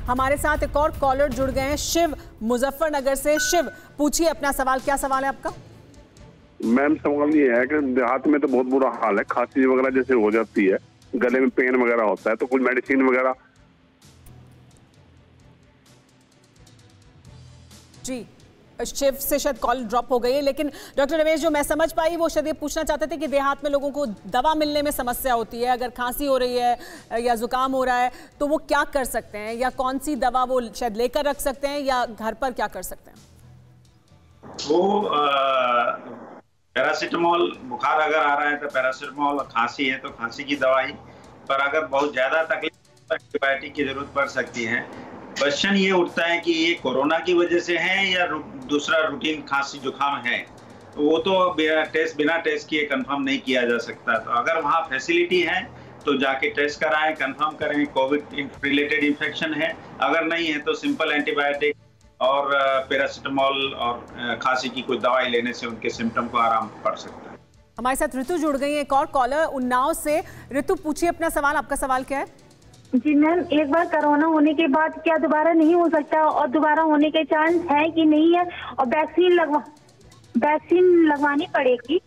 हमारे साथ एक और कॉलर जुड़ गए हैं, शिव मुजफ्फरनगर से। शिव, पूछिए अपना सवाल। क्या सवाल है आपका? मैम सवाल ये है कि देहात में तो बहुत बुरा हाल है, खांसी वगैरह जैसे हो जाती है, गले में पेन वगैरह होता है, तो कुछ मेडिसिन वगैरह? जी, शिव से शायद कॉल ड्रॉप हो गई है, लेकिन डॉक्टर रमेश, जो मैं समझ पाई वो शायद ये पूछना चाहते थे कि देहात में लोगों को दवा मिलने में समस्या होती है। अगर खांसी हो रही है या जुकाम हो रहा है तो वो क्या कर सकते हैं, या कौन सी दवा वो शायद लेकर रख सकते हैं, या घर पर क्या कर सकते हैं? वो पैरासीटामोल, बुखार अगर आ रहा है तो पैरासीटामोल, खांसी है तो खांसी की दवाई, पर अगर बहुत ज्यादा तकलीफ तो एंटीबायोटिक की जरूरत पड़ सकती है। क्वेश्चन ये उठता है कि ये कोरोना की वजह से है या दूसरा रूटीन खांसी जुकाम है, वो तो बिना टेस्ट किए कंफर्म नहीं किया जा सकता। तो अगर वहाँ फैसिलिटी है तो जाके टेस्ट कराएं, कंफर्म करें कोविड रिलेटेड इन्फेक्शन है। अगर नहीं है तो सिंपल एंटीबायोटिक और पैरासीटामोल और खांसी की कोई दवाई लेने से उनके सिम्टम को आराम पड़ सकता है। हमारे साथ ऋतु जुड़ गई है, एक और कॉलर उन्नाव से। ऋतु, पूछिए अपना सवाल। आपका सवाल क्या है? जी मैम, एक बार कोरोना होने के बाद क्या दोबारा नहीं हो सकता, और दोबारा होने के चांस है कि नहीं है, और वैक्सीन लगवानी पड़ेगी?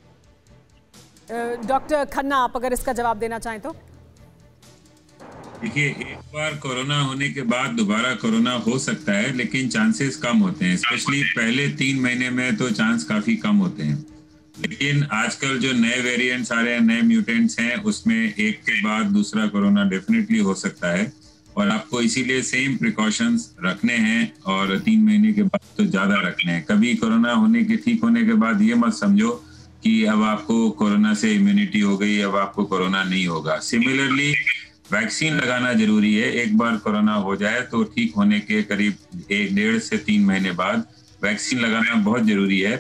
डॉक्टर खन्ना, आप अगर इसका जवाब देना चाहें तो। देखिए, एक बार कोरोना होने के बाद दोबारा कोरोना हो सकता है, लेकिन चांसेस कम होते हैं। स्पेशली पहले 3 महीने में तो चांस काफी कम होते हैं। लेकिन आजकल जो नए वेरिएंट्स आ रहे हैं, नए म्यूटेंट्स हैं, उसमें एक के बाद दूसरा कोरोना डेफिनेटली हो सकता है, और आपको इसीलिए सेम प्रिकॉशंस रखने हैं, और 3 महीने के बाद तो ज्यादा रखने हैं। कभी कोरोना होने के ठीक होने के बाद ये मत समझो कि अब आपको कोरोना से इम्यूनिटी हो गई, अब आपको कोरोना नहीं होगा। सिमिलरली वैक्सीन लगाना जरूरी है। एक बार कोरोना हो जाए तो ठीक होने के करीब 1.5 से 3 महीने बाद वैक्सीन लगाना बहुत जरूरी है,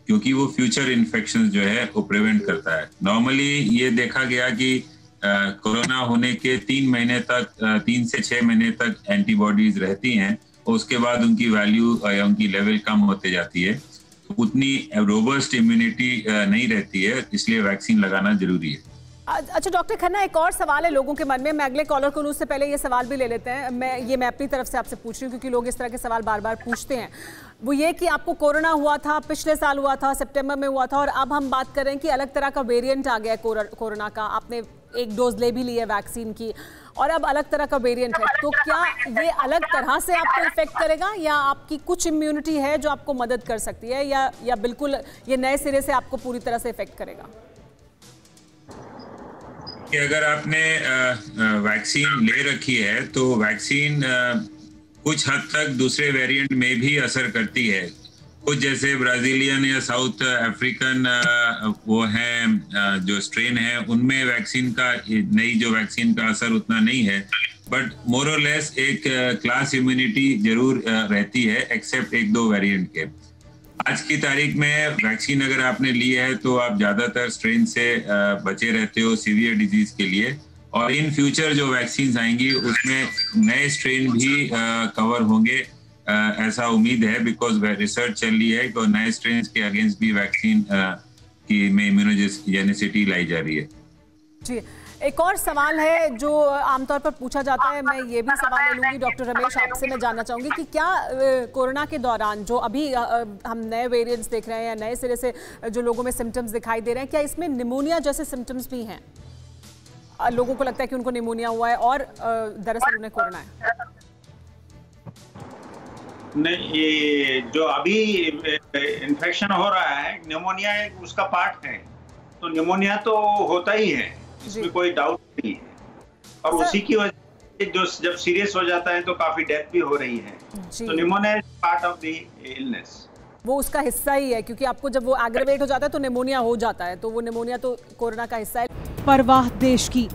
क्योंकि वो फ्यूचर इन्फेक्शन जो है वो प्रिवेंट करता है। नॉर्मली ये देखा गया कि कोरोना होने के 3 महीने तक, 3 से 6 महीने तक एंटीबॉडीज रहती हैं, और उसके बाद उनकी वैल्यू या उनकी लेवल कम होते जाती है, तो उतनी रोबस्ट इम्यूनिटी नहीं रहती है, इसलिए वैक्सीन लगाना जरूरी है। अच्छा डॉक्टर खन्ना, एक और सवाल है लोगों के मन में। मैं अगले कॉलर को लूँ उससे पहले ये सवाल भी ले लेते हैं। मैं अपनी तरफ से आपसे पूछ रही हूँ, क्योंकि लोग इस तरह के सवाल बार बार पूछते हैं। वो ये कि आपको कोरोना हुआ था, पिछले साल हुआ था, सितंबर में हुआ था, और अब हम बात कर रहे हैं कि अलग तरह का वेरिएंट आ गया है कोरोना का। आपने एक डोज ले भी ली है वैक्सीन की, और अब अलग तरह का वेरिएंट है, तो क्या ये अलग तरह से आपको इफेक्ट करेगा, या आपकी कुछ इम्यूनिटी है जो आपको मदद कर सकती है, या बिल्कुल ये नए सिरे से आपको पूरी तरह से इफेक्ट करेगा? कि अगर आपने वैक्सीन ले रखी है तो वैक्सीन कुछ हद तक दूसरे वेरिएंट में भी असर करती है। कुछ जैसे ब्राजीलियन या साउथ अफ्रीकन वो हैं जो स्ट्रेन है, उनमें वैक्सीन का, नई जो वैक्सीन का असर उतना नहीं है, बट मोर और लेस एक क्लास इम्यूनिटी जरूर रहती है, एक्सेप्ट 1-2 वेरिएंट के। आज की तारीख में वैक्सीन अगर आपने ली है तो आप ज्यादातर स्ट्रेन से बचे रहते हो सीवियर डिजीज के लिए, और इन फ्यूचर जो वैक्सीन आएंगी उसमें नए स्ट्रेन भी कवर होंगे, ऐसा उम्मीद है, बिकॉज रिसर्च चल रही है तो नए स्ट्रेन के अगेंस्ट भी वैक्सीन की में इम्यूनोजेनिसिटी लाई जा रही है। जी, एक और सवाल है जो आमतौर पर पूछा जाता है, मैं ये भी सवाल ले लूँगी डॉक्टर रमेश आपसे। मैं जानना चाहूँगी कि क्या कोरोना के दौरान जो अभी हम नए वेरिएंट्स देख रहे हैं, या नए सिरे से जो लोगों में सिम्टम्स दिखाई दे रहे हैं, क्या इसमें निमोनिया जैसे सिम्टम्स भी हैं? लोगों को लगता है कि उनको निमोनिया हुआ है और दरअसल उन्हें कोरोना है। नहीं, ये जो अभी इन्फेक्शन हो रहा है, निमोनिया उसका पार्ट है, तो निमोनिया तो होता ही है, इसमें कोई डाउट नहीं है, और उसी की वजह से जो जब सीरियस हो जाता है तो काफी डेथ भी हो रही है। तो pneumonia is part of the illness, वो उसका हिस्सा ही है, क्योंकि आपको जब वो एग्रेवेट हो जाता है तो निमोनिया हो जाता है, तो वो निमोनिया तो कोरोना का हिस्सा है। परवाह देश की,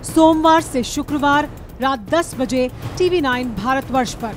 सोमवार से शुक्रवार रात 10 बजे TV9 भारतवर्ष पर।